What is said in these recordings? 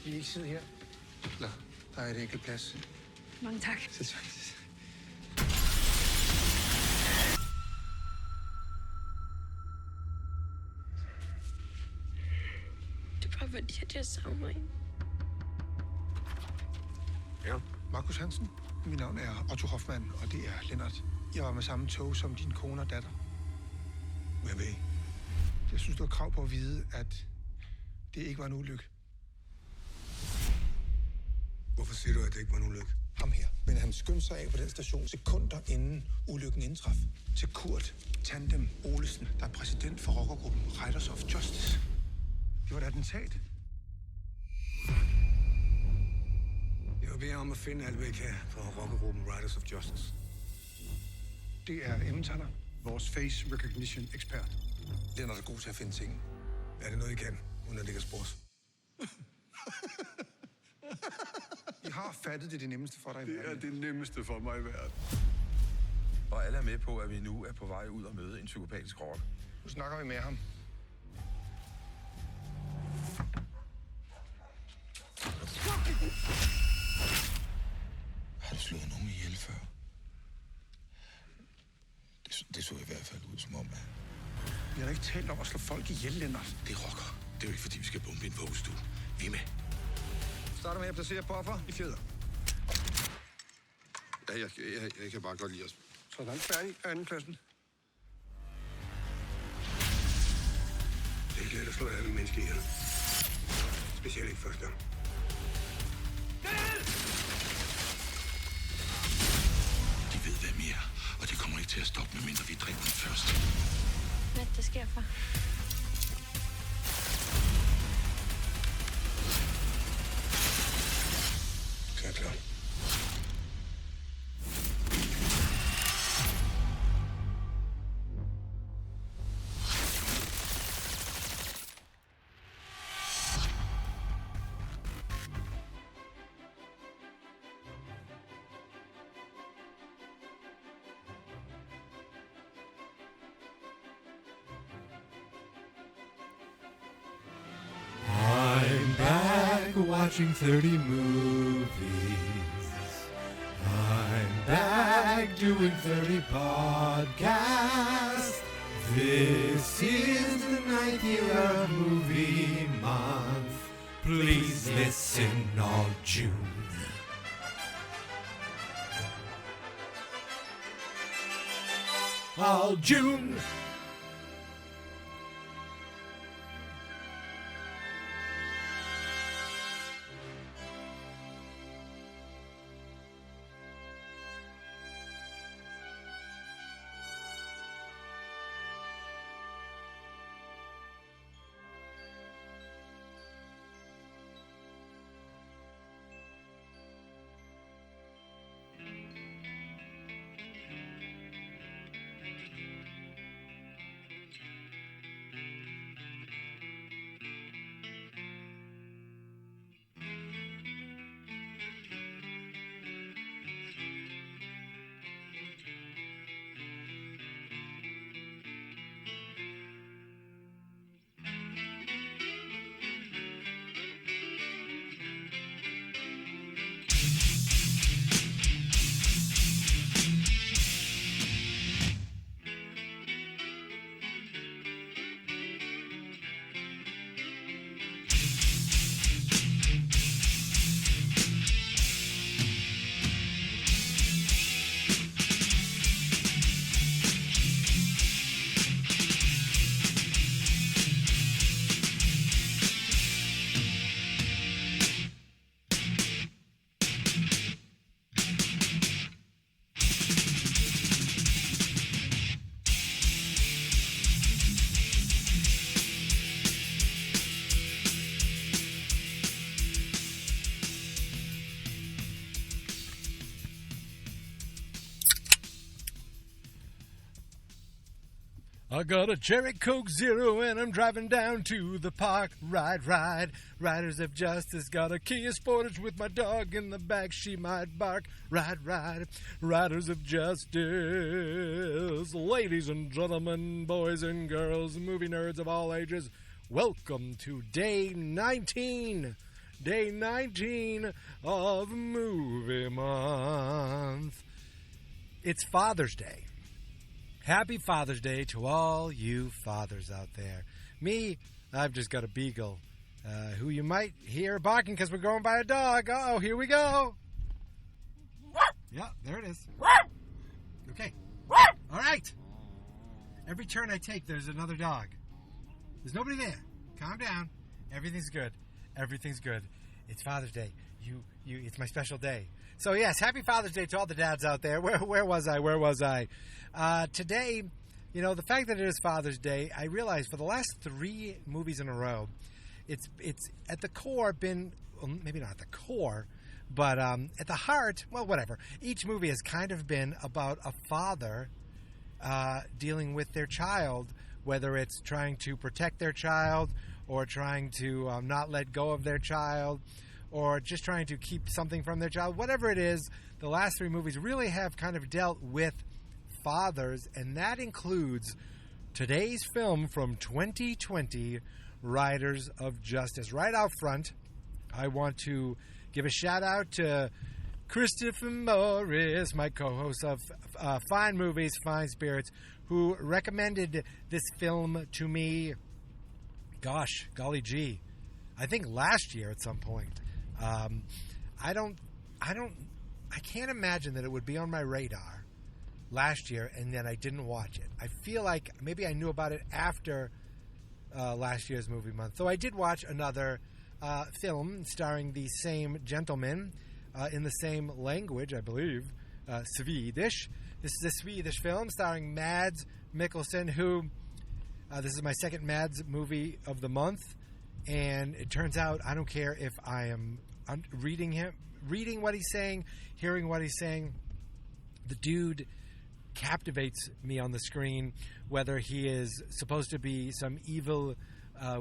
Vil I ikke sidde her? Eller, der er et enkelt plads. Mange tak. Det er bare fordi, at jeg savner en. Ja. Markus Hansen. Mit navn er Otto Hoffmann, og det er Lennart. Jeg var med samme tog som din kone og datter. Hvad ved I? Jeg synes, du har krav på at vide, at det ikke var en ulykke. Hvorfor siger du, at det ikke var en ulykke? Ham her. Men han skyndte sig af på den station sekunder inden ulykken indtraf. Til Kurt Tandem Olesen, der er præsident for rockergruppen Riders of Justice. Det var et attentat. Jeg vil bede om at finde alt, hvad jeg kan fra rockergruppen Riders of Justice. Det er Emmentaler, vores face recognition ekspert. Det er noget god til at finde ting. Er det noget, I kan, uden at det kan spores? I har fattet det nemmeste for dig i verden. Det er det nemmeste for mig i verden. Og alle er med på, at vi nu er på vej ud og møde en psykopatisk rocker. Nu snakker vi med ham. Har du slået nogen ihjel før? Det så i hvert fald ud som om, at... Vi har da ikke talt om at slå folk ihjel, Lennart. Det er rocker. Det er jo ikke, fordi vi skal bombe en vuggestue. Vi er med. Starter med at placere buffer i fjeder. Ja, jeg kan bare godt lide os. Sådan, færdig. Andenpladsen. Det er ikke let at slå alle mennesker ihjel. Specielt ikke første gang. De ved, hvem I er, og det kommer ikke til at stoppe, medmindre vi dræber dem først. Hvad der sker for? Så er klar. I'm back watching 30 movies. I'm back doing 30 podcasts. This is the 9th year of movie month. Please listen all June. All June. I got a Cherry Coke Zero and I'm driving down to the park. Ride. Riders of Justice got a Kia Sportage with my dog in the back. She might bark. Ride. Riders of Justice. Ladies and gentlemen, boys and girls, movie nerds of all ages, welcome to day 19. day 19 of movie month. It's Father's Day. Happy Father's Day to all you fathers out there. Me, I've just got a beagle, who you might hear barking because we're going by a dog. Uh-oh, here we go. Yeah, there it is. Okay. All right. Every turn I take, there's another dog. There's nobody there. Calm down. Everything's good. Everything's good. It's Father's Day. It's my special day. So yes, happy Father's Day to all the dads out there. Where was I? Today, the fact that it is Father's Day, I realized for the last 3 movies in a row, it's at the core been, well, maybe not at the core, but at the heart, well, whatever. Each movie has kind of been about a father dealing with their child, whether it's trying to protect their child or trying to not let go of their child, or just trying to keep something from their child. Whatever it is, the last 3 movies really have kind of dealt with fathers, and that includes today's film from 2020, Riders of Justice. Right out front, I want to give a shout out to Christopher Morris, my co-host of Fine Movies, Fine Spirits, who recommended this film to me, golly gee, I think last year at some point. I can't imagine that it would be on my radar last year and then I didn't watch it. I feel like maybe I knew about it after last year's movie month. So I did watch another film starring the same gentleman in the same language, I believe, Swedish. This is a Swedish film starring Mads Mikkelsen, who this is my second Mads movie of the month. And it turns out I don't care if I am reading what he's saying, hearing what he's saying. The dude captivates me on the screen, whether he is supposed to be some evil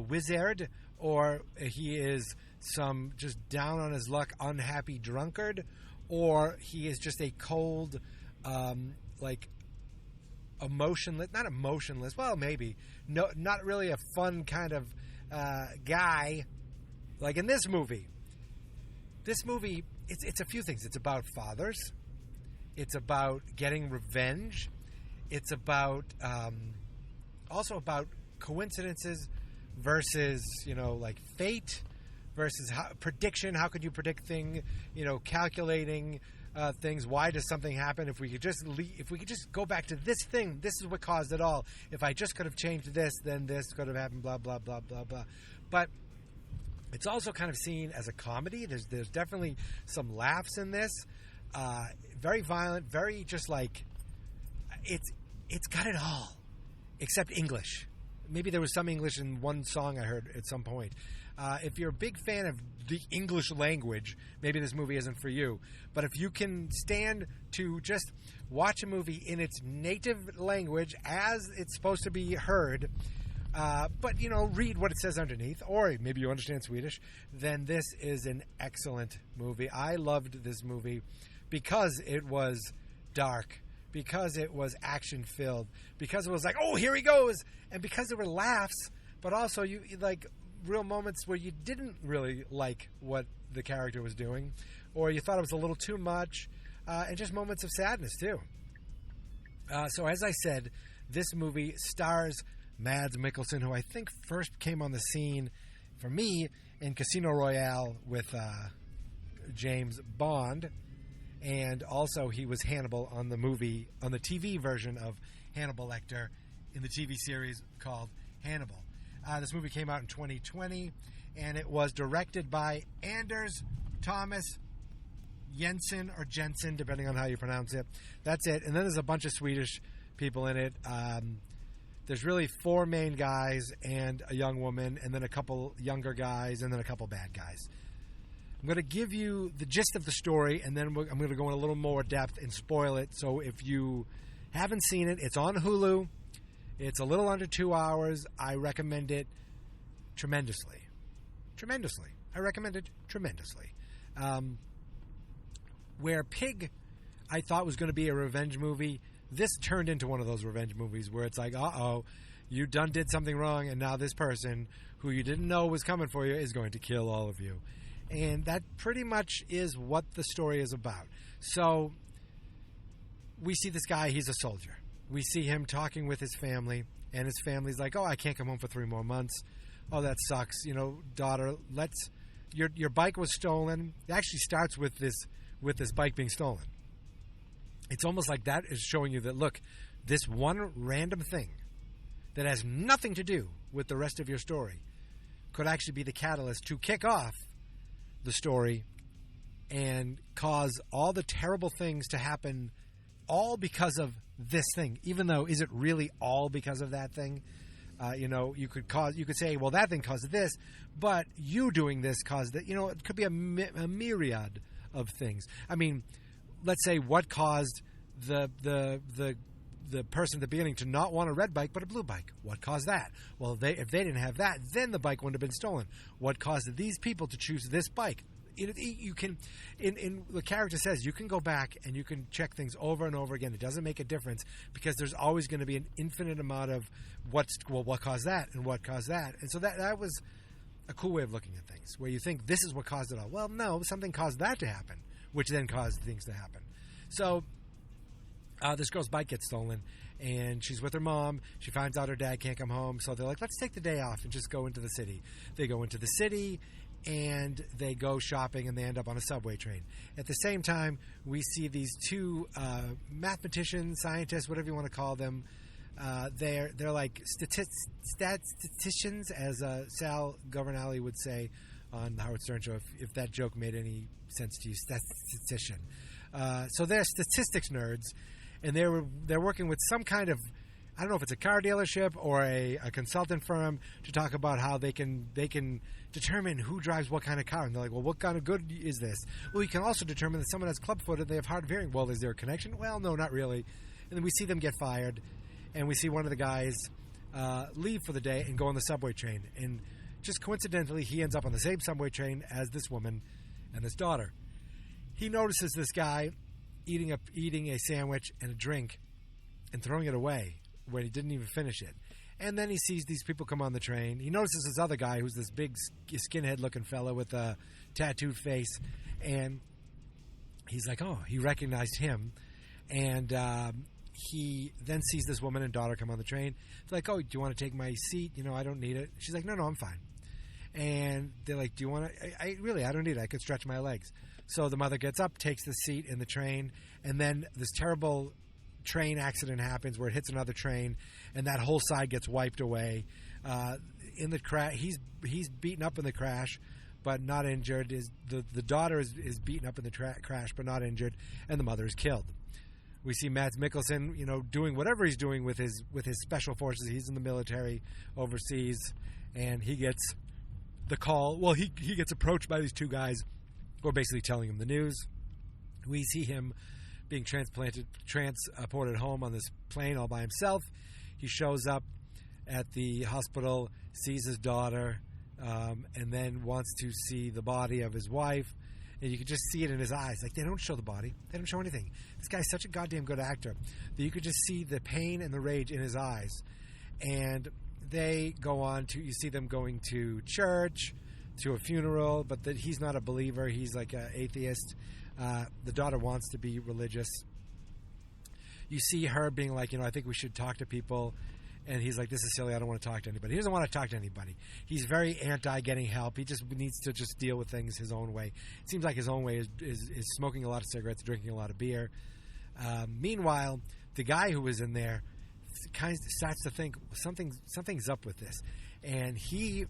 wizard or he is some just down on his luck, unhappy drunkard, or he is just a cold, not emotionless, well, maybe, no, not really a fun kind of guy, like in this movie. This movie, it's a few things. It's about fathers. It's about getting revenge. It's about also about coincidences versus like fate versus prediction. How could you predict things? Calculating things. Why does something happen? If we could just go back to this thing, this is what caused it all. If I just could have changed this, then this could have happened. Blah blah blah blah blah. But it's also kind of seen as a comedy. There's definitely some laughs in this. Very violent. Very just like it's got it all, except English. Maybe there was some English in one song I heard at some point. If you're a big fan of the English language, maybe this movie isn't for you. But if you can stand to just watch a movie in its native language as it's supposed to be heard, but read what it says underneath, or maybe you understand Swedish, then this is an excellent movie. I loved this movie because it was dark, because it was action-filled, because it was like, oh, here he goes, and because there were laughs, but also you like real moments where you didn't really like what the character was doing, or you thought it was a little too much, and just moments of sadness too. So as I said, this movie stars Mads Mikkelsen, who I think first came on the scene for me in Casino Royale with James Bond, and also he was Hannibal on the TV version of Hannibal Lecter in the TV series called Hannibal. This movie came out in 2020, and it was directed by Anders Thomas Jensen, or Jensen, depending on how you pronounce it. That's it. And then there's a bunch of Swedish people in it. There's really 4 main guys and a young woman, and then a couple younger guys, and then a couple bad guys. I'm going to give you the gist of the story, and then I'm going to go in a little more depth and spoil it. So if you haven't seen it, it's on Hulu. It's a little under 2 hours. I recommend it tremendously. Tremendously. I recommend it tremendously. Where Pig, I thought was going to be a revenge movie, this turned into one of those revenge movies where it's like, uh-oh, you did something wrong, and now this person who you didn't know was coming for you is going to kill all of you. And that pretty much is what the story is about. So we see this guy, he's a soldier. We see him talking with his family, and his family's like, oh, I can't come home for 3 more months. Oh, that sucks. You know, daughter, your bike was stolen. It actually starts with this bike being stolen. It's almost like that is showing you that, look, this one random thing that has nothing to do with the rest of your story could actually be the catalyst to kick off the story and cause all the terrible things to happen, all because of this thing. Even though, is it really all because of that thing? You could say, well, that thing caused this, but you doing this caused that. It could be a myriad of things. I mean, let's say what caused the person at the beginning to not want a red bike but a blue bike. What caused that? Well, if they didn't have that, then the bike wouldn't have been stolen. What caused these people to choose this bike? You can, in the character says, you can go back and you can check things over and over again. It doesn't make a difference because there's always going to be an infinite amount of what caused that and what caused that. And so that was a cool way of looking at things, where you think this is what caused it all. Well, no, something caused that to happen, which then caused things to happen. So this girl's bike gets stolen, and she's with her mom. She finds out her dad can't come home, so they're like, let's take the day off and just go into the city. They go into the city, and they go shopping, and they end up on a subway train. At the same time, we see these two mathematicians, scientists, whatever you want to call them. They're like statisticians, as Sal Governale would say on the Howard Stern show, if that joke made any sense to you, statistician. So they're statistics nerds, and they're working with some kind of, I don't know if it's a car dealership or a consultant firm, to talk about how they can determine who drives what kind of car. And they're like, well, what kind of good is this? Well, you can also determine that someone has clubfoot and they have hard of hearing. Well, is there a connection? Well, no, not really. And then we see them get fired, and we see one of the guys leave for the day and go on the subway train. And just coincidentally, he ends up on the same subway train as this woman and this daughter. He notices this guy eating a sandwich and a drink and throwing it away when he didn't even finish it. And then he sees these people come on the train. He notices this other guy who's this big skinhead-looking fella with a tattooed face. And he's like, oh, he recognized him. And he then sees this woman and daughter come on the train. He's like, oh, do you want to take my seat? I don't need it. She's like, no, I'm fine. And they're like, do you want to? I don't need it. I could stretch my legs. So the mother gets up, takes the seat in the train, and then this terrible train accident happens where it hits another train, and that whole side gets wiped away. In the crash, he's beaten up in the crash, but not injured. The daughter is beaten up in the crash, but not injured, and the mother is killed. We see Mads Mikkelsen, doing whatever he's doing with his special forces. He's in the military overseas, and he gets the call. Well, he gets approached by these two guys who are basically telling him the news. We see him being transported home on this plane all by himself. He shows up at the hospital, sees his daughter, and then wants to see the body of his wife. And you can just see it in his eyes. Like, they don't show the body. They don't show anything. This guy's such a goddamn good actor that you could just see the pain and the rage in his eyes. And they go on to, you see them going to church, to a funeral, but that he's not a believer. He's like an atheist. The daughter wants to be religious. You see her being like, I think we should talk to people. And he's like, this is silly. I don't want to talk to anybody. He doesn't want to talk to anybody. He's very anti-getting help. He just needs to just deal with things his own way. It seems like his own way is smoking a lot of cigarettes, drinking a lot of beer. Meanwhile, the guy who was in there kind of starts to think something's up with this. And he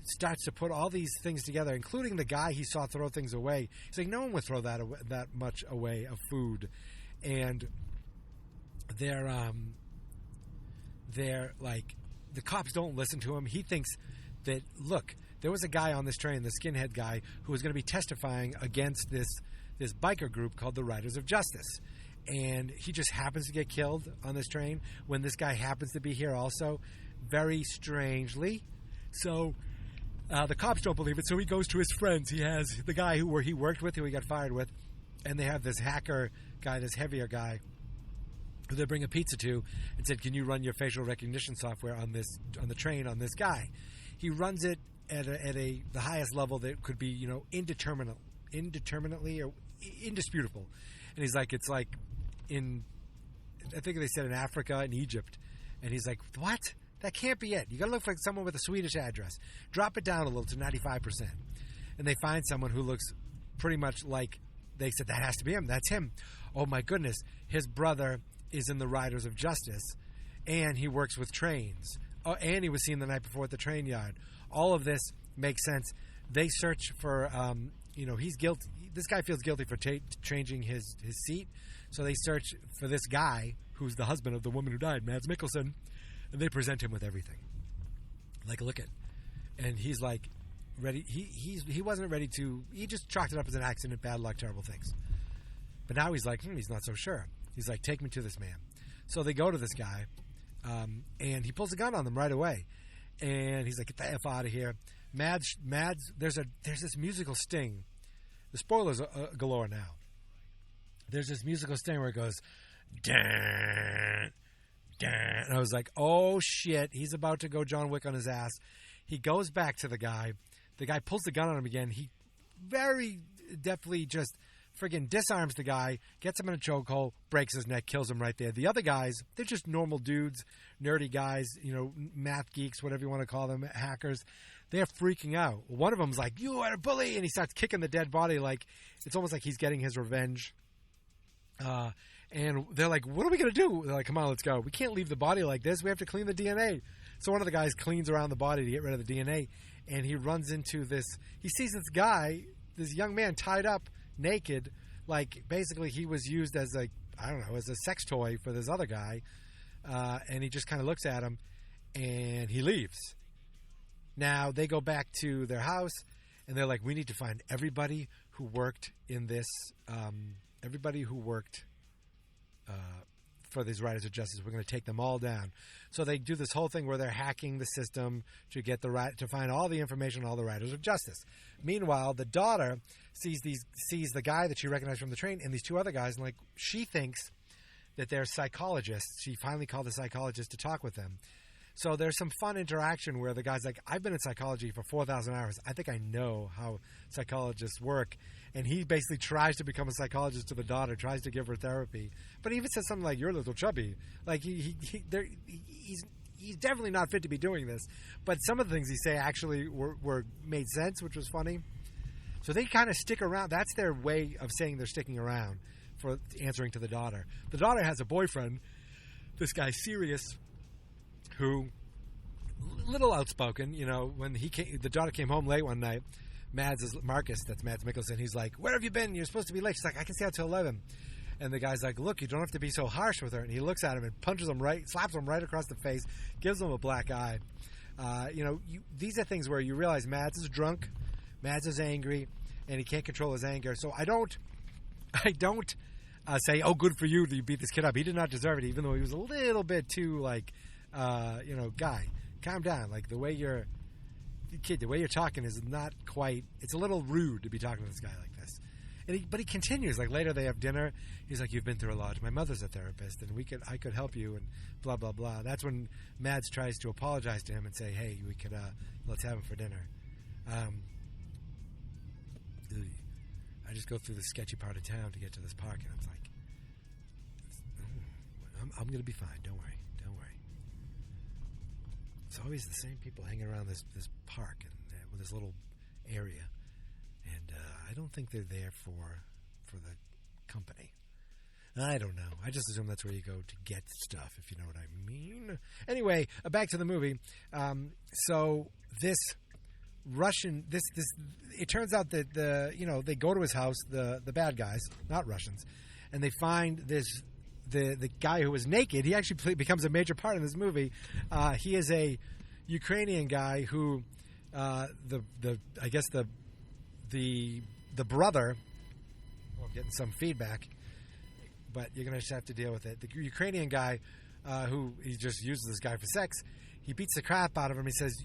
starts to put all these things together, including the guy he saw throw things away. He's like, no one would throw that much away of food. And they're like, the cops don't listen to him. He thinks that, look, there was a guy on this train, the skinhead guy, who was going to be testifying against this biker group called the Riders of Justice. And he just happens to get killed on this train when this guy happens to be here also, very strangely. So the cops don't believe it, so he goes to his friends. He has the guy who he worked with, who he got fired with, and they have this hacker guy, this heavier guy, who they bring a pizza to and said, can you run your facial recognition software on the train on this guy? He runs it at the highest level that could be, indeterminately or indisputable. And he's like, it's like in, I think they said in Africa and Egypt. And he's like, what? That can't be it. You got to look for someone with a Swedish address. Drop it down a little to 95%. And they find someone who looks pretty much like, they said, that has to be him. That's him. Oh, my goodness. His brother is in the Riders of Justice, and he works with trains. Oh, and he was seen the night before at the train yard. All of this makes sense. They search for, he's guilty. This guy feels guilty for changing his seat. So they search for this guy who's the husband of the woman who died, Mads Mikkelsen. And they present him with everything. Like, look at, and he's like ready. He wasn't ready to. He just chalked it up as an accident, bad luck, terrible things. But now he's like, he's not so sure. He's like, take me to this man. So they go to this guy, and he pulls a gun on them right away. And he's like, get the F out of here, Mads. There's this musical sting. The spoilers are galore now. There's this musical sting where it goes, dan. And I was like, oh shit, he's about to go John Wick on his ass. He goes back to the guy. The guy pulls the gun on him again. He very deftly just friggin' disarms the guy, gets him in a chokehold, breaks his neck, kills him right there. The other guys, they're just normal dudes, nerdy guys, math geeks, whatever you want to call them, hackers. They're freaking out. One of them's like, you are a bully, and he starts kicking the dead body like it's almost like he's getting his revenge. And they're like, what are we going to do? They're like, come on, let's go. We can't leave the body like this. We have to clean the DNA. So one of the guys cleans around the body to get rid of the DNA. And he runs into this. He sees this guy, this young man tied up naked. Like, basically he was used as as a sex toy for this other guy. And he just kind of looks at him and he leaves. Now they go back to their house and they're like, we need to find everybody who worked in this, for these Riders of Justice. We're going to take them all down. So they do this whole thing where they're hacking the system to get to find all the information on all the Riders of Justice. Meanwhile, the daughter sees the guy that she recognized from the train and these two other guys, and like she thinks that they're psychologists. She finally called a psychologist to talk with them. So there's some fun interaction where the guy's like, I've been in psychology for 4,000 hours. I think I know how psychologists work. And he basically tries to become a psychologist to the daughter, tries to give her therapy. But he even says something like, you're a little chubby. Like, he's definitely not fit to be doing this. But some of the things he say actually were made sense, which was funny. So they kind of stick around. That's their way of saying they're sticking around for answering to the daughter. The daughter has a boyfriend, this guy Sirius, who, little outspoken, when the daughter came home late one night, Marcus, that's Mads Mikkelsen, he's like, where have you been? You're supposed to be late. She's like, I can stay out till 11. And the guy's like, look, you don't have to be so harsh with her. And he looks at him and slaps him right across the face, gives him a black eye. These are things where you realize Mads is drunk, Mads is angry, and he can't control his anger. So I don't say, oh, good for you that you beat this kid up. He did not deserve it, even though he was a little bit too, guy, calm down. Like, the way you're talking is not quite, it's a little rude to be talking to this guy like this. But he continues, like, later they have dinner. He's like, you've been through a lot. My mother's a therapist, and I could help you, and blah, blah, blah. That's when Mads tries to apologize to him and say, hey, we could, let's have him for dinner. I just go through the sketchy part of town to get to this park, and it's like, I'm going to be fine. Don't worry. It's always the same people hanging around this park and with this little area, and I don't think they're there for the company. I don't know. I just assume that's where you go to get stuff, if you know what I mean. Anyway, back to the movie. So this Russian, it turns out that they go to his house, the bad guys, not Russians, and they find this. The guy who was naked, he actually becomes a major part in this movie. He is a Ukrainian guy who, I guess the brother. Well, I'm getting some feedback, but you're gonna just have to deal with it. The Ukrainian guy, who he just uses this guy for sex. He beats the crap out of him. He says,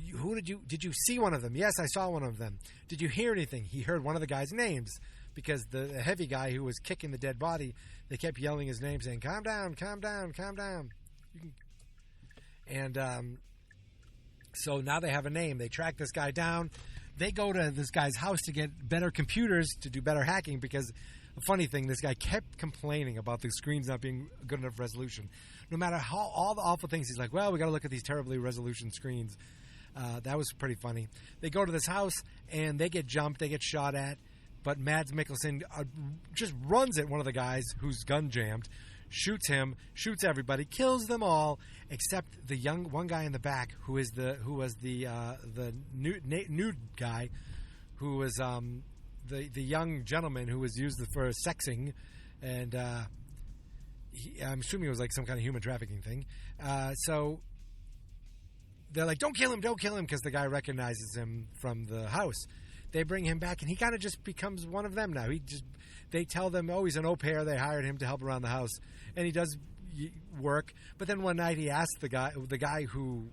did you see one of them? Yes, I saw one of them. Did you hear anything? He heard one of the guy's names. Because the heavy guy who was kicking the dead body, they kept yelling his name, saying, calm down, calm down, calm down. And So now they have a name. They track this guy down. They go to this guy's house to get better computers to do better hacking because a funny thing, this guy kept complaining about the screens not being good enough resolution. No matter how all the awful things, he's like, well, we got to look at these terribly resolution screens. That was pretty funny. They go to this house and they get jumped. They get shot at. But Mads Mikkelsen just runs at one of the guys who's gun jammed, shoots him, shoots everybody, kills them all except the one guy in the back who was the nude guy, who was the young gentleman who was used for sexing, and I'm assuming it was like some kind of human trafficking thing. So they're like, don't kill him, because the guy recognizes him from the house. They bring him back, and he kind of just becomes one of them now. They tell them, oh, he's an au pair. They hired him to help around the house, and he does work. But then one night he asked the guy who,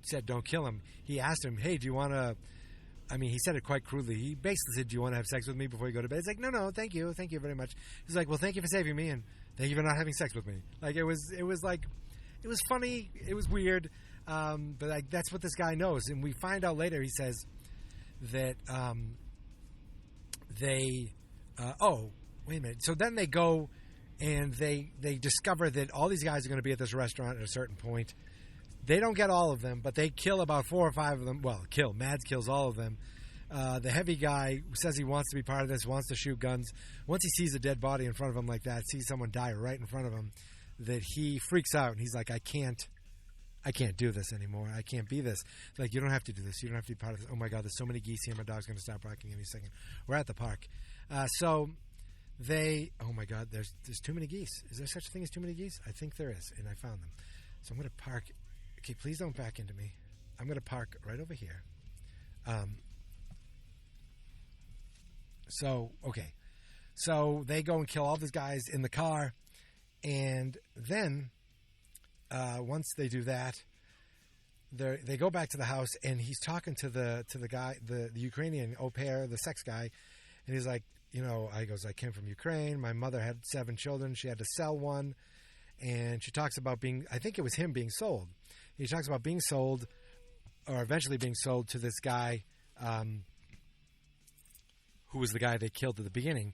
said don't kill him. He asked him, hey, do you want to? I mean, he said it quite crudely. He basically said, do you want to have sex with me before you go to bed? He's like, no, thank you very much. He's like, well, thank you for saving me, and thank you for not having sex with me. Like it was funny. It was weird. But that's what this guy knows. And we find out later, he says that wait a minute. So then they go and they discover that all these guys are going to be at this restaurant at a certain point. They don't get all of them, but they kill about 4 or 5 of them. Well, Mads kills all of them. The heavy guy says he wants to be part of this, wants to shoot guns. Once he sees a dead body in front of him like that, sees someone die right in front of him, that he freaks out and he's like, I can't do this anymore. I can't be this. Like, you don't have to do this. You don't have to be part of this. Oh my God, there's so many geese here. My dog's going to stop barking any second. We're at the park. Oh my God, there's too many geese. Is there such a thing as too many geese? I think there is, and I found them. So I'm going to park. Okay, please don't back into me. I'm going to park right over here. Okay. So they go and kill all these guys in the car, and then once they do that, they go back to the house, and he's talking to the guy, the Ukrainian au pair, the sex guy, and he's like, I came from Ukraine. My mother had 7 children. She had to sell one, and she talks about I think it was him being sold. He talks about being sold, or eventually being sold to this guy, who was the guy they killed at the beginning,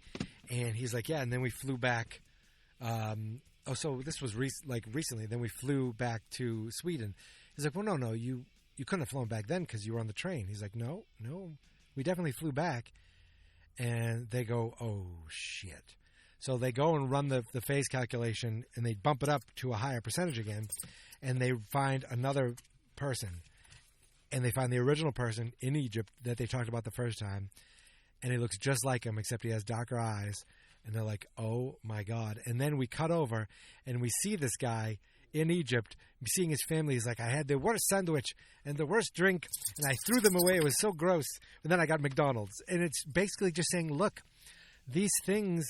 and he's like, yeah, and then we flew back. So this was recently. Then we flew back to Sweden. He's like, well, no, you couldn't have flown back then because you were on the train. He's like, no, we definitely flew back. And they go, oh, shit. So they go and run the phase calculation, and they bump it up to a higher percentage again, and they find another person. And they find the original person in Egypt that they talked about the first time, and he looks just like him, except he has darker eyes. And they're like, oh, my God. And then we cut over, and we see this guy in Egypt, seeing his family. He's like, I had the worst sandwich and the worst drink, and I threw them away. It was so gross. And then I got McDonald's. And it's basically just saying, look, these things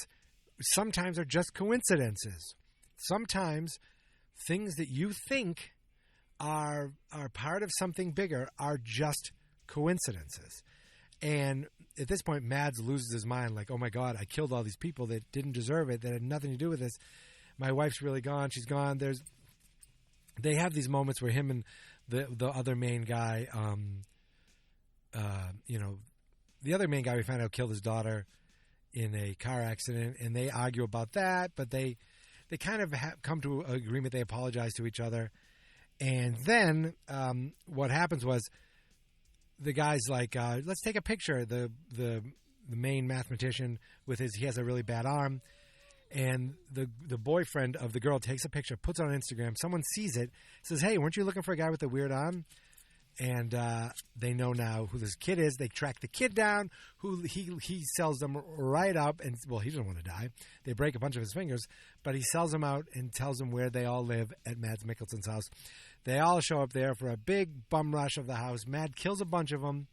sometimes are just coincidences. Sometimes things that you think are part of something bigger are just coincidences. And at this point, Mads loses his mind, like, oh my God, I killed all these people that didn't deserve it, that had nothing to do with this. My wife's really gone. She's gone. They have these moments where him and the other main guy, the other main guy we find out killed his daughter in a car accident, and they argue about that, but they kind of come to an agreement. They apologize to each other. And then what happens was, the guy's like, let's take a picture. The main mathematician he has a really bad arm, and the boyfriend of the girl takes a picture, puts it on Instagram. Someone sees it, says, hey, weren't you looking for a guy with a weird arm? And they know now who this kid is. They track the kid down, who he sells them right up. And, well, he doesn't want to die. They break a bunch of his fingers, but he sells them out and tells them where they all live at Mads Mikkelsen's house. They all show up there for a big bum rush of the house. Mad kills a bunch of them.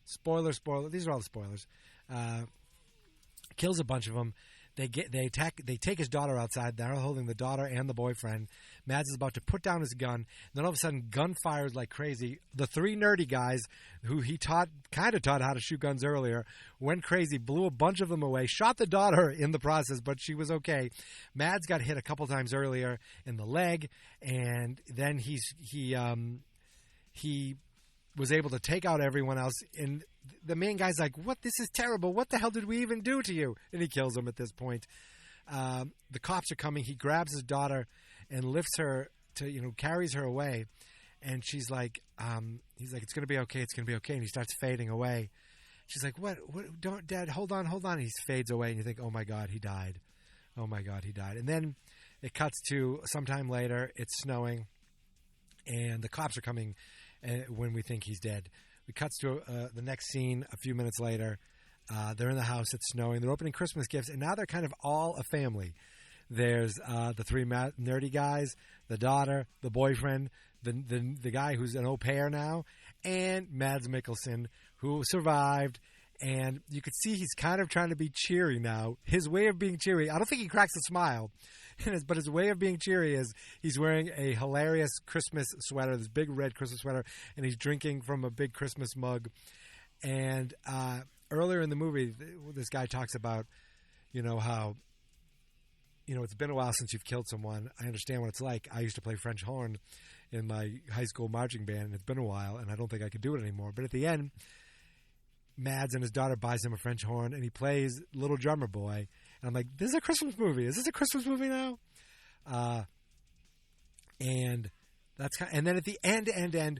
Spoiler. These are all the spoilers. Kills a bunch of them. They take his daughter outside. They're holding the daughter and the boyfriend. Mads is about to put down his gun. And then all of a sudden, gun fires like crazy. The three nerdy guys who he kind of taught how to shoot guns earlier went crazy, blew a bunch of them away, shot the daughter in the process, but she was okay. Mads got hit a couple times earlier in the leg, and then he was able to take out everyone else. And the main guy's like, "What? This is terrible. What the hell did we even do to you?" And he kills him at this point. The cops are coming. He grabs his daughter and lifts her to, carries her away. And she's like, he's like, "It's going to be okay. It's going to be okay." And he starts fading away. She's like, "What? Don't, Dad, hold on. And he fades away. And you think, "Oh my God, he died. Oh my God, he died." And then it cuts to sometime later. It's snowing and the cops are coming when we think he's dead. It cuts to the next scene a few minutes later. They're in the house. It's snowing. They're opening Christmas gifts, and now they're kind of all a family. There's the three nerdy guys, the daughter, the boyfriend, the guy who's an au pair now, and Mads Mikkelsen, who survived. And you could see he's kind of trying to be cheery now. His way of being cheery, I don't think he cracks a smile, but his way of being cheery is he's wearing a hilarious Christmas sweater, this big red Christmas sweater, and he's drinking from a big Christmas mug. And earlier in the movie, this guy talks about, how, it's been a while since you've killed someone. I understand what it's like. I used to play French horn in my high school marching band, and it's been a while, and I don't think I could do it anymore. But at the end, Mads and his daughter buys him a French horn, and he plays Little Drummer Boy. And I'm like, this is a Christmas movie. Is this a Christmas movie now? And then at the end,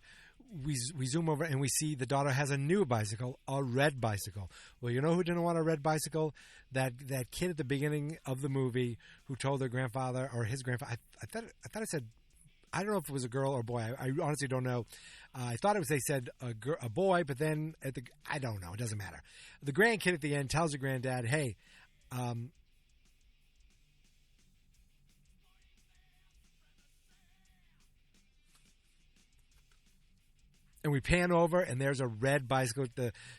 we zoom over and we see the daughter has a new bicycle, a red bicycle. Well, you know who didn't want a red bicycle? That kid at the beginning of the movie who told her grandfather or his grandfather. I thought it said, I don't know if it was a girl or a boy. I honestly don't know. I thought they said a boy, but then I don't know. It doesn't matter. The grandkid at the end tells her granddad, "Hey, and we pan over, and there's a red bicycle.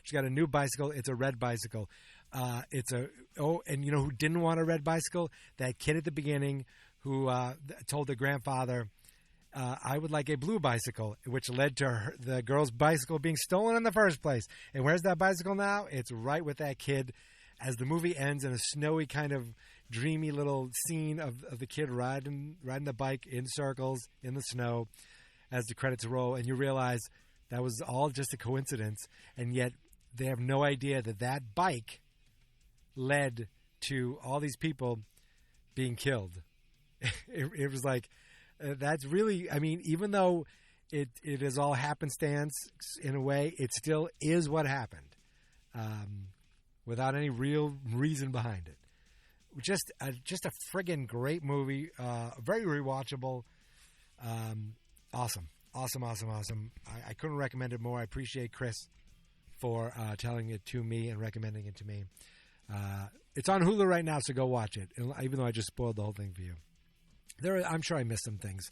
She got a new bicycle. It's a red bicycle. And you know who didn't want a red bicycle? That kid at the beginning who told the grandfather, I would like a blue bicycle, which led to the girl's bicycle being stolen in the first place. And where's that bicycle now? It's right with that kid. As the movie ends in a snowy kind of dreamy little scene of the kid riding the bike in circles in the snow as the credits roll, and you realize that was all just a coincidence, and yet they have no idea that bike led to all these people being killed. It was like, that's really, even though it is all happenstance in a way, it still is what happened, without any real reason behind it. Just a friggin' great movie, very rewatchable, awesome. I couldn't recommend it more. I appreciate Chris for telling it to me and recommending it to me. It's on Hulu right now, so go watch it, even though I just spoiled the whole thing for you. I'm sure I missed some things.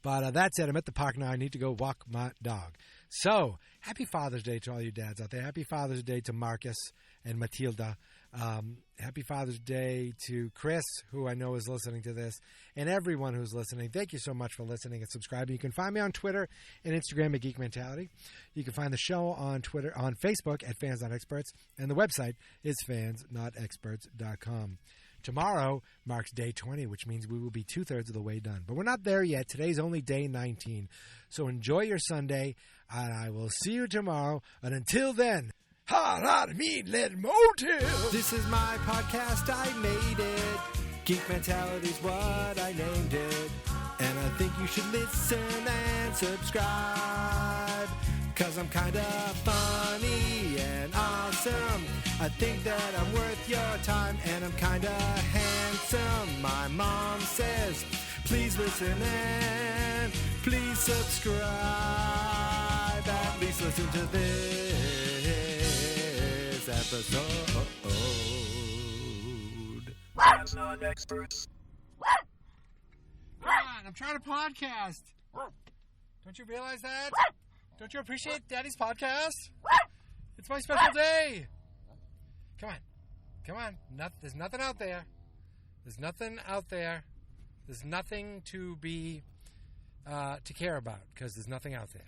But that's it. I'm at the park now. I need to go walk my dog. So, happy Father's Day to all you dads out there. Happy Father's Day to Marcus and Matilda. Happy Father's Day to Chris, who I know is listening to this, and everyone who's listening. Thank you so much for listening and subscribing. You can find me on Twitter and Instagram at Geek Mentality. You can find the show on Facebook at Fans Not Experts, and the website is fansnotexperts.com. Tomorrow marks day 20, which means we will be 2/3 of the way done. But we're not there yet. Today's only day 19. So enjoy your Sunday, and I will see you tomorrow. And until then, hot meat lead motel. This is my podcast, I made it. Geek Mentality's what I named it. And I think you should listen and subscribe, 'cause I'm kinda funny and awesome. I think that I'm worth your time, and I'm kinda handsome. My mom says, please listen and please subscribe. At least listen to this episode. Fans Not Experts. Come on, I'm trying to podcast. Don't you realize that? Don't you appreciate Daddy's podcast? It's my special day. Come on. There's nothing out there. There's nothing out there. There's nothing to be to care about because there's nothing out there.